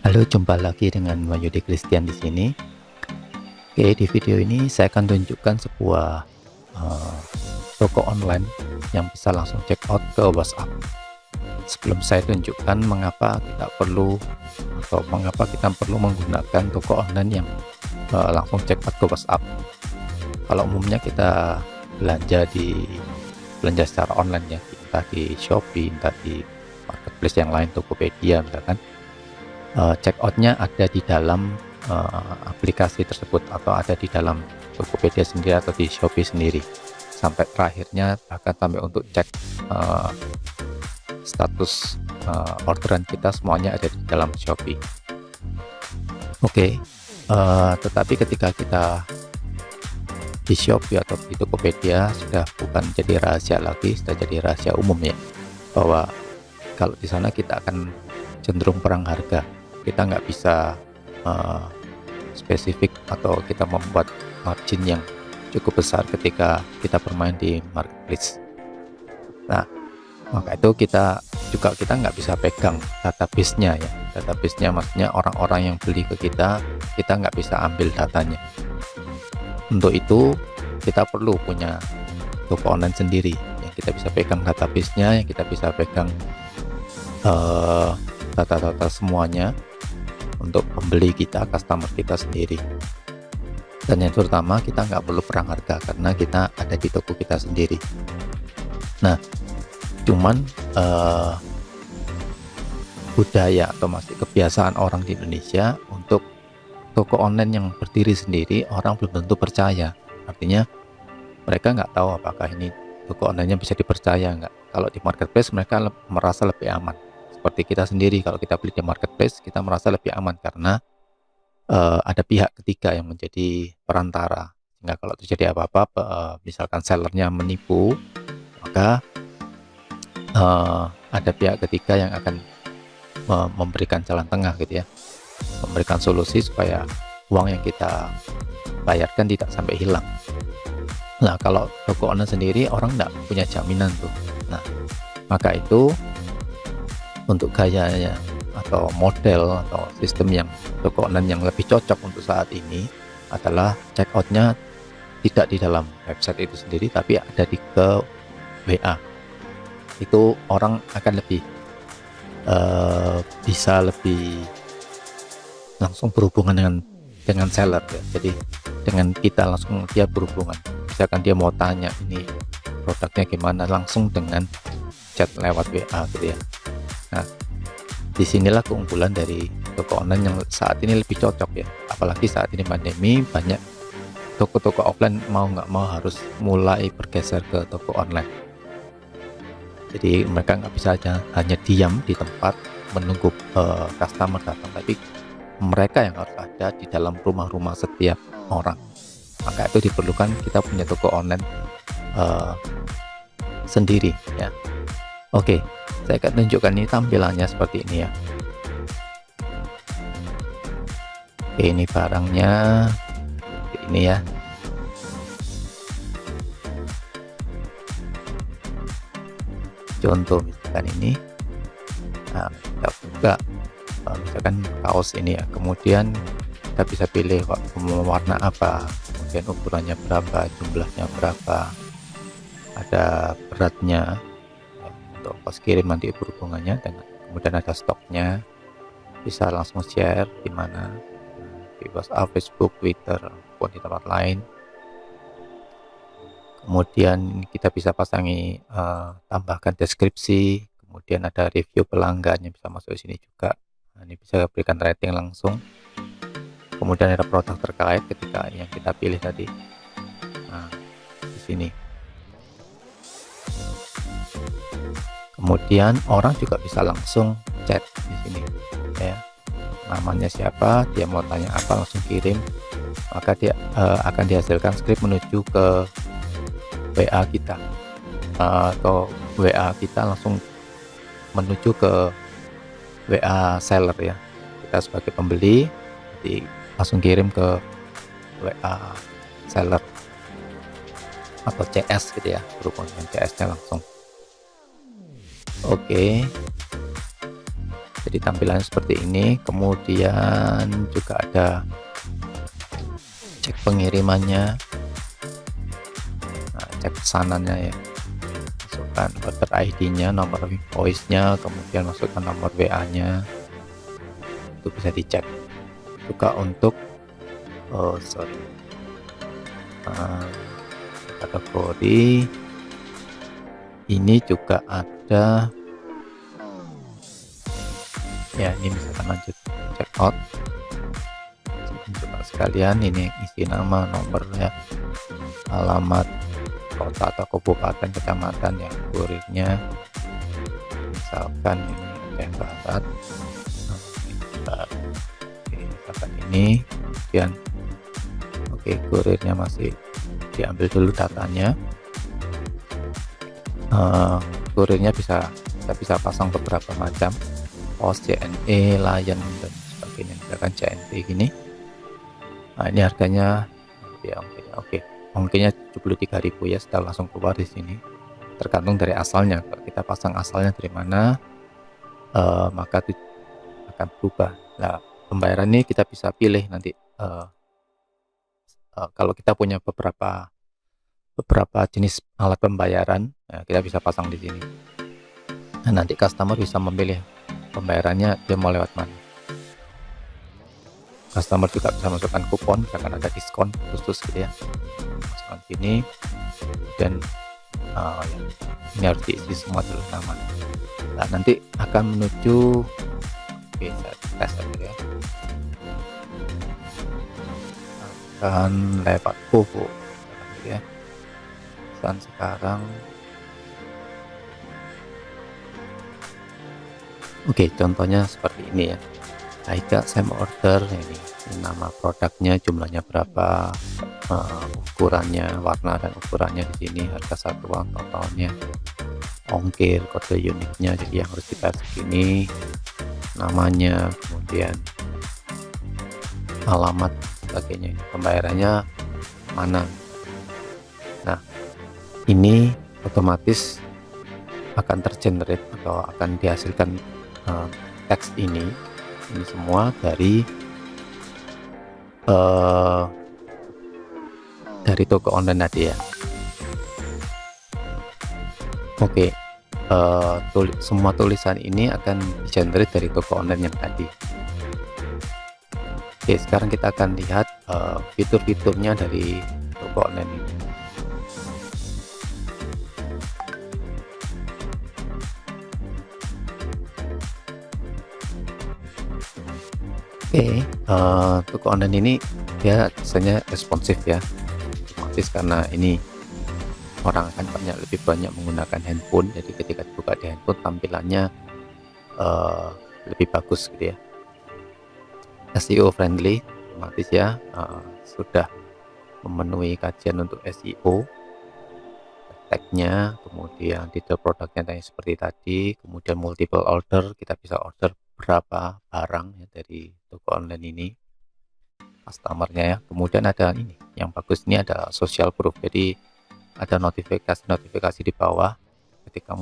Halo, jumpa lagi dengan Wahyudi Christian di sini. Oke, di video ini saya akan tunjukkan sebuah eh, toko online yang bisa langsung check out ke WhatsApp. Sebelum saya tunjukkan mengapa kita perlu atau mengapa kita perlu menggunakan toko online yang langsung check out ke WhatsApp. Kalau umumnya kita belanja secara online ya, entah di Shopee, entah di marketplace yang lain, Tokopedia misalkan. Checkoutnya ada di dalam aplikasi tersebut atau ada di dalam Tokopedia sendiri atau di Shopee sendiri, sampai terakhirnya bahkan sampai untuk cek status orderan kita semuanya ada di dalam Shopee. Oke, tetapi ketika kita di Shopee atau di Tokopedia sudah bukan jadi rahasia lagi, sudah jadi rahasia umum ya, bahwa kalau di sana kita akan cenderung perang harga. Kita nggak bisa spesifik atau kita membuat margin yang cukup besar ketika kita bermain di marketplace. Nah, maka itu kita nggak bisa pegang database-nya ya. Database-nya maksudnya orang-orang yang beli ke kita nggak bisa ambil datanya. Untuk itu kita perlu punya toko online sendiri yang kita bisa pegang database-nya, yang kita bisa pegang data-data semuanya untuk pembeli kita, customer kita sendiri. Dan yang terutama kita nggak perlu perang harga karena kita ada di toko kita sendiri. Nah, cuman budaya atau masih kebiasaan orang di Indonesia untuk toko online yang berdiri sendiri, orang belum tentu percaya. Artinya mereka nggak tahu apakah ini toko online-nya bisa dipercaya nggak. Kalau di marketplace mereka merasa lebih aman. Seperti kita sendiri, kalau kita beli di marketplace kita merasa lebih aman karena ada pihak ketiga yang menjadi perantara, sehingga kalau terjadi apa-apa misalkan sellernya menipu, maka ada pihak ketiga yang akan memberikan jalan tengah gitu ya, memberikan solusi supaya uang yang kita bayarkan tidak sampai hilang. Nah, kalau toko online sendiri orang nggak punya jaminan tuh. Nah, maka itu untuk gayanya atau model atau sistem yang toko online yang lebih cocok untuk saat ini adalah checkoutnya tidak di dalam website itu sendiri, tapi ada di ke WA. Itu orang akan lebih bisa lebih langsung berhubungan dengan seller ya. Jadi dengan kita langsung dia berhubungan. Misalkan dia mau tanya ini produknya gimana, langsung dengan chat lewat WA gitu ya. Nah, disinilah keunggulan dari toko online yang saat ini lebih cocok ya. Apalagi saat ini pandemi, banyak toko-toko offline mau nggak mau harus mulai bergeser ke toko online. Jadi mereka nggak bisa hanya diam di tempat menunggu customer datang, tapi mereka yang harus ada di dalam rumah-rumah setiap orang. Maka itu diperlukan kita punya toko online sendiri ya. Oke, saya akan tunjukkan ini tampilannya seperti ini ya. Oke, ini barangnya ini ya. Contoh misalkan ini. Nah, kita buka misalkan kaos ini ya. Kemudian kita bisa pilih warna apa, kemudian ukurannya berapa, jumlahnya berapa, ada beratnya, untuk ongkos kirim nanti berhubungannya dengan, kemudian ada stoknya, bisa langsung share di mana, di WhatsApp, Facebook, Twitter, maupun di tempat lain. Kemudian kita bisa pasangi tambahkan deskripsi, kemudian ada review pelanggan yang bisa masuk di sini juga. Nah, ini bisa berikan rating langsung. Kemudian ada produk terkait ketika yang kita pilih tadi. Nah, di sini. Kemudian orang juga bisa langsung chat di sini ya, namanya siapa, dia mau tanya apa, langsung kirim, maka dia akan dihasilkan script menuju ke WA kita, atau WA kita langsung menuju ke WA seller ya. Kita sebagai pembeli jadi langsung kirim ke WA seller atau CS gitu ya, berhubungan dengan CS nya langsung. Oke, Jadi tampilannya seperti ini. Kemudian juga ada cek pengirimannya, nah, cek pesanannya ya, masukkan order ID-nya, nomor invoice-nya, kemudian masukkan nomor WA-nya, itu bisa dicek. Juga untuk kategori ini juga ada ya, ini misalkan lanjut check out, coba sekalian ini isi nama, nomornya, alamat kota atau kabupaten, kecamatan yang kurirnya, misalkan ini yang Barat, misalkan ini, kemudian oke, kurirnya masih diambil dulu datanya. Kurirnya kita bisa pasang beberapa macam, pos, JNE, Lion dan sebagainya, misalkan JNT gini. Nah, ini harganya ya, oke, ongkirnya 73.000 ya, sudah langsung keluar di sini. Tergantung dari asalnya, kalau kita pasang asalnya dari mana, maka itu akan berubah. Nah, pembayaran ini kita bisa pilih nanti, kalau kita punya beberapa jenis alat pembayaran, nah, kita bisa pasang di sini. Nah, nanti customer bisa memilih pembayarannya dia mau lewat mana. Customer juga bisa masukkan kupon, misalkan ada diskon khusus gitu ya, masukkan sini, dan ini harus diisi semua dulu nama. Nah, nanti akan menuju, oke, saya tes aja ya, akan lewat OVO gitu ya. Dan sekarang oke, contohnya seperti ini ya. Aika saya mau order ini nama produknya, jumlahnya berapa, ukurannya, warna dan ukurannya di sini, harga satuan, totalnya, ongkir, kode unitnya, jadi yang harus kita segini, namanya, kemudian alamat, sebagainya, pembayarannya mana. Nah, ini otomatis akan tergenerate atau akan dihasilkan teks ini semua dari toko online tadi ya. Oke, semua tulisan ini akan di-generate dari toko online yang tadi. Oke, sekarang kita akan lihat fitur-fiturnya dari toko online ini. Oke, toko online ini dia biasanya responsif ya, otomatis karena ini orang akan lebih banyak menggunakan handphone, jadi ketika dibuka di handphone tampilannya lebih bagus gitu ya. SEO friendly, otomatis ya, sudah memenuhi kajian untuk SEO, tagnya, kemudian detail produknya seperti tadi, kemudian multiple order, kita bisa order berapa barang ya dari toko online ini, customernya ya. Kemudian ada ini yang bagus, ini ada social proof, jadi ada notifikasi di bawah ketika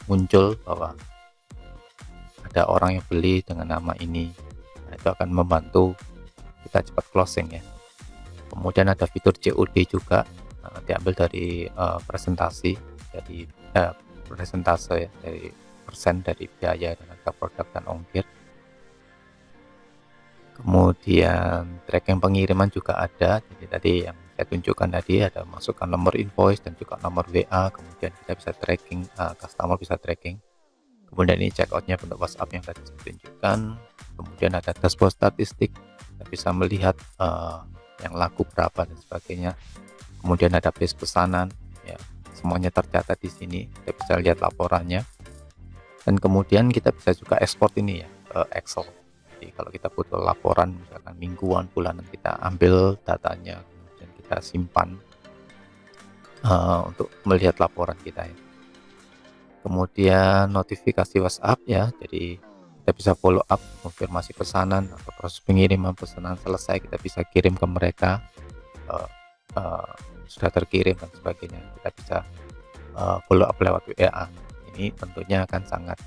muncul bahwa ada orang yang beli dengan nama ini. Nah, itu akan membantu kita cepat closing ya. Kemudian ada fitur COD juga, diambil dari presentasi dari persentase ya, dari persen dari biaya dan harga produk dan ongkir. Kemudian tracking pengiriman juga ada, jadi tadi yang saya tunjukkan tadi ada masukkan nomor invoice dan juga nomor WA, kemudian kita bisa tracking, customer bisa tracking. Kemudian ini checkoutnya bentuk WhatsApp yang tadi saya tunjukkan. Kemudian ada dashboard statistik, kita bisa melihat yang laku berapa dan sebagainya. Kemudian ada base pesanan ya, semuanya tercatat di sini, kita bisa lihat laporannya. Dan kemudian kita bisa juga ekspor ini ya ke Excel. Jadi kalau kita butuh laporan misalkan mingguan, bulanan, kita ambil datanya, kemudian kita simpan untuk melihat laporan kita ya. Kemudian notifikasi WhatsApp ya, jadi kita bisa follow up, konfirmasi pesanan atau proses pengiriman pesanan selesai, kita bisa kirim ke mereka, sudah terkirim dan sebagainya. Kita bisa follow up lewat WA. Ini tentunya akan sangat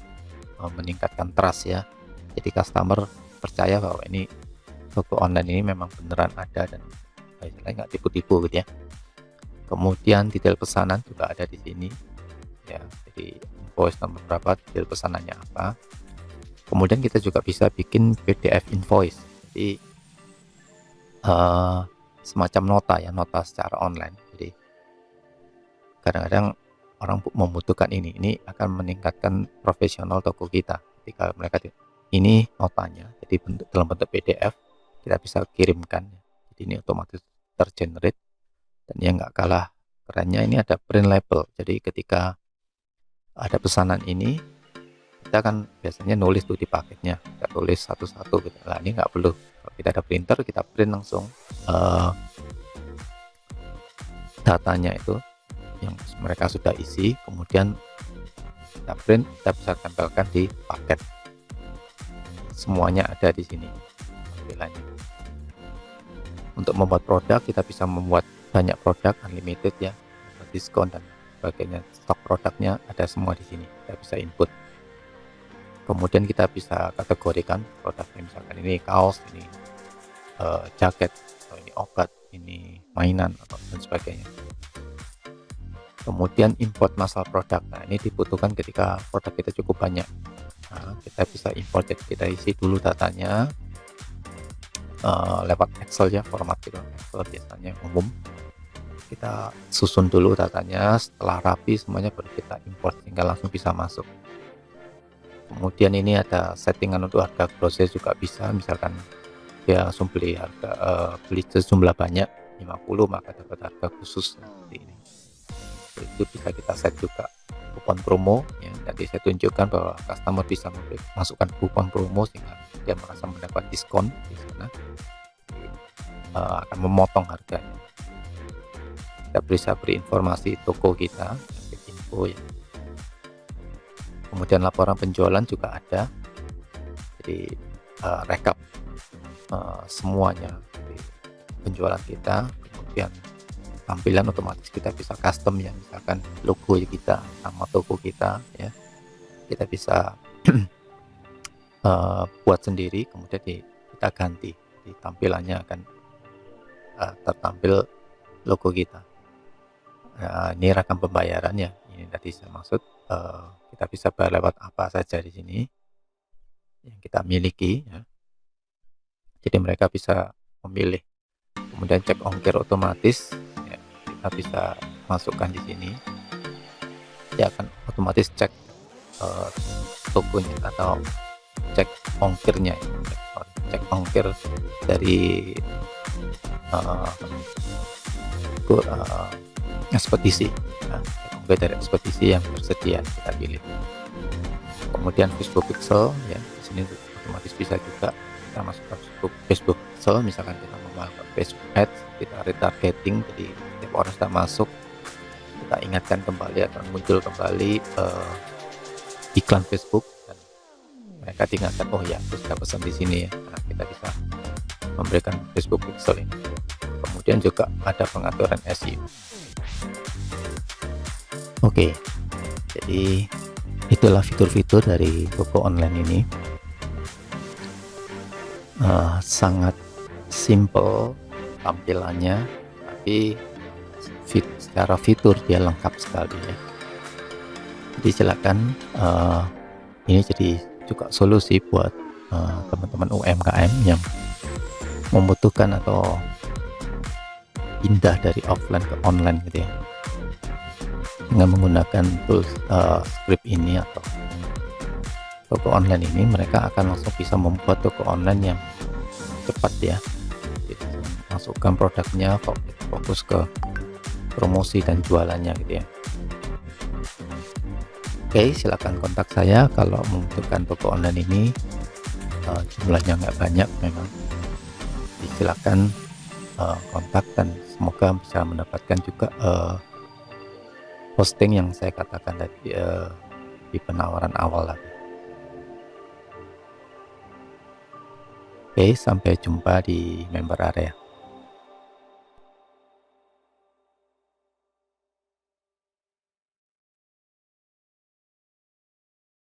meningkatkan trust ya. Jadi customer percaya bahwa ini toko online ini memang beneran ada dan istilahnya nggak tipu-tipu gitu ya. Kemudian detail pesanan juga ada di sini ya. Jadi invoice nomor berapa, detail pesanannya apa. Kemudian kita juga bisa bikin PDF invoice. Jadi semacam nota ya, nota secara online. Jadi kadang-kadang orang membutuhkan ini akan meningkatkan profesional toko kita ketika mereka ini notanya jadi dalam bentuk PDF kita bisa kirimkan. Jadi ini otomatis tergenerate. Dan yang nggak kalah kerennya ini ada print label. Jadi ketika ada pesanan ini kita kan biasanya nulis tuh di paketnya, kita tulis satu-satu gitu. Nah ini nggak perlu, kalau kita ada printer kita print langsung datanya itu yang mereka sudah isi, kemudian kita print, kita bisa tempelkan di paket. Semuanya ada di sini tampilannya. Untuk membuat produk kita bisa membuat banyak produk unlimited ya, diskon dan sebagainya. Stok produknya ada semua di sini, kita bisa input. Kemudian kita bisa kategorikan produknya, misalkan ini kaos, ini jaket, atau ini obat, ini mainan atau dan sebagainya. Kemudian import masalah produk. Nah ini dibutuhkan ketika produk kita cukup banyak. Nah, kita bisa import, jadi kita isi dulu datanya lewat Excel ya, format gitu Excel biasanya umum. Kita susun dulu datanya, setelah rapi semuanya baru kita import sehingga langsung bisa masuk. Kemudian ini ada settingan untuk harga grosir juga bisa, misalkan dia langsung beli harga beli sejumlah banyak 50 maka dapat harga khusus seperti ini. Itu bisa kita set juga kupon promo ya. Nanti saya tunjukkan bahwa customer bisa masukkan kupon promo sehingga dia merasa mendapat diskon di sana, akan memotong harganya. Kita bisa beri informasi toko kita, info ya. Kemudian laporan penjualan juga ada, jadi rekap semuanya jadi penjualan kita. Kemudian tampilan otomatis kita bisa custom ya, misalkan logo kita, nama toko kita ya, kita bisa buat sendiri, kemudian kita ganti, di tampilannya akan tertampil logo kita. Nah, ini rakam pembayaran ya, ini tadi saya maksud kita bisa bayar lewat apa saja di sini yang kita miliki ya. Jadi mereka bisa memilih. Kemudian cek ongkir otomatis ya, kita bisa masukkan di sini, dia akan otomatis cek tokonya atau cek ongkirnya, cek ongkir dari ekspedisi ya, dari ekspedisi yang tersedia kita pilih. Kemudian Facebook Pixel ya, di sini otomatis bisa juga kita masukkan Facebook Pixel, misalkan kita memakai Facebook Ads, kita retargeting, jadi setiap orang sudah masuk kita ingatkan kembali akan muncul kembali iklan Facebook dan mereka diingatkan, oh ya aku sudah pesan di sini ya. Nah, kita bisa memberikan Facebook Pixel ini. Kemudian juga ada pengaturan SEO. Oke, jadi itulah fitur-fitur dari toko online ini. Sangat simple tampilannya, tapi secara fitur dia lengkap sekali ya. Jadi silakan, ini jadi juga solusi buat teman-teman UMKM yang membutuhkan atau pindah dari offline ke online gitu ya. Dengan menggunakan tools script ini atau toko online ini, mereka akan langsung bisa membuat toko online yang cepat ya. Jadi, masukkan produknya, fokus ke promosi dan jualannya gitu ya. Oke, silakan kontak saya kalau membutuhkan toko online ini. Jumlahnya nggak banyak memang. Jadi, silakan kontak dan semoga bisa mendapatkan juga posting yang saya katakan tadi di penawaran awal lagi. Oke, sampai jumpa di member area.